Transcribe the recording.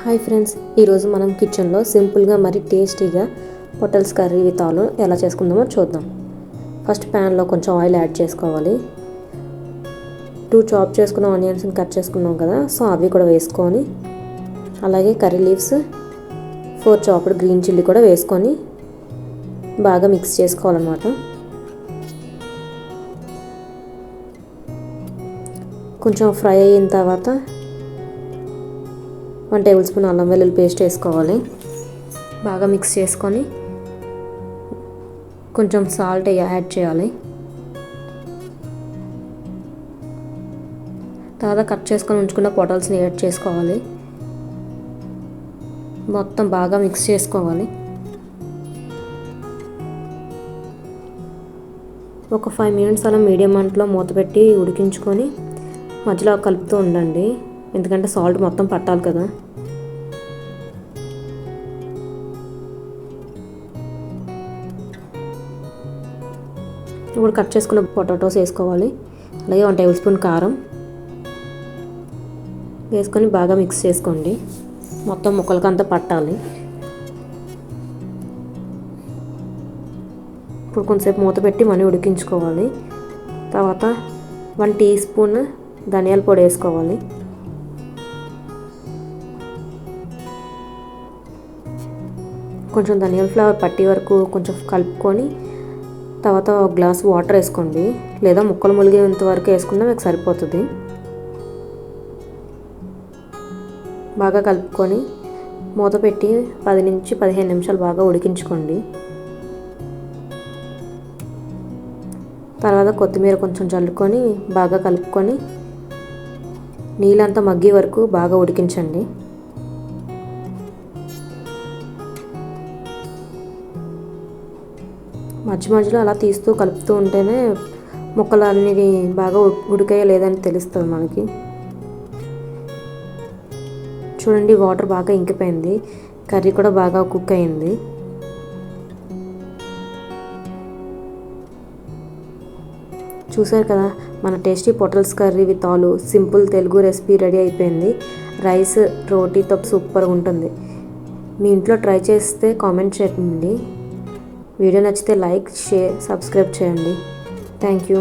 Hi friends, ఈరోజు మనం కిచెన్లో సింపుల్గా మరి టేస్టీగా పొటల్స్ కర్రీ విత్ ఆలు ఎలా చేసుకుందామో చూద్దాం. ఫస్ట్ ప్యాన్లో కొంచెం ఆయిల్ యాడ్ చేసుకోవాలి. 2 చాప్ చేసుకున్న ఆనియన్స్ని కట్ చేసుకున్నాం కదా, సో అవి కూడా వేసుకొని, అలాగే curry leaves, 4 chopped green chilli కూడా వేసుకొని బాగా మిక్స్ చేసుకోవాలన్నమాట. కొంచెం ఫ్రై అయిన తర్వాత 1 టేబుల్ స్పూన్ అల్లం వెల్లుల్లి పేస్ట్ వేసుకోవాలి. బాగా మిక్స్ చేసుకొని కొంచెం సాల్ట్ యాడ్ చేయాలి. తర్వాత కట్ చేసుకొని ఉంచుకున్న పొటల్స్ని యాడ్ చేసుకోవాలి. మొత్తం బాగా మిక్స్ చేసుకోవాలి. ఒక 5 మినిట్స్ అలా మీడియం మంటలో మూత పెట్టి ఉడికించుకొని మధ్యలో కలుపుతూ ఉండండి, ఎందుకంటే సాల్ట్ మొత్తం పట్టాలి కదా. ఇప్పుడు కట్ చేసుకున్న పొటాటోస్ వేసుకోవాలి. అలాగే 1 టేబుల్ స్పూన్ కారం వేసుకొని బాగా మిక్స్ చేసుకోండి. మొత్తం ముక్కలకంతా పట్టాలి. ఇప్పుడు కొంచెంసేపు మూత పెట్టి మనీ ఉడికించుకోవాలి. తర్వాత 1 టీ స్పూన్ ధనియాల పొడి వేసుకోవాలి. కొంచెం ధనియాల ఫ్లేవర్ పట్టి వరకు కొంచెం కలుపుకొని తర్వాత 1 గ్లాస్ వాటర్ వేసుకోండి, లేదా ముక్కలు ములిగేంత వరకు వేసుకున్నా మీకు సరిపోతుంది. బాగా కలుపుకొని మూత పెట్టి 10 నుంచి 15 నిమిషాలు బాగా ఉడికించుకోండి. తర్వాత కొత్తిమీర కొంచెం చల్లుకొని బాగా కలుపుకొని నీళ్ళంతా మగ్గే వరకు బాగా ఉడికించండి. మధ్య మధ్యలో అలా తీస్తూ కలుపుతూ ఉంటేనే ముక్కలు అన్నీ బాగా ఉడికాయో లేదని తెలుస్తుంది మనకి. చూడండి, వాటర్ బాగా ఇంకిపోయింది, కర్రీ కూడా బాగా కుక్ అయింది. చూసారు కదా, మన టేస్టీ పొటల్స్ కర్రీ విత్ ఆలు సింపుల్ తెలుగు రెసిపీ రెడీ అయిపోయింది. రైస్ రోటీతో సూపర్గా ఉంటుంది. మీ ఇంట్లో ట్రై చేస్తే కామెంట్ చేయండి. వీడియో నచ్చితే లైక్, షేర్, సబ్స్క్రైబ్ చేయండి. Thank you.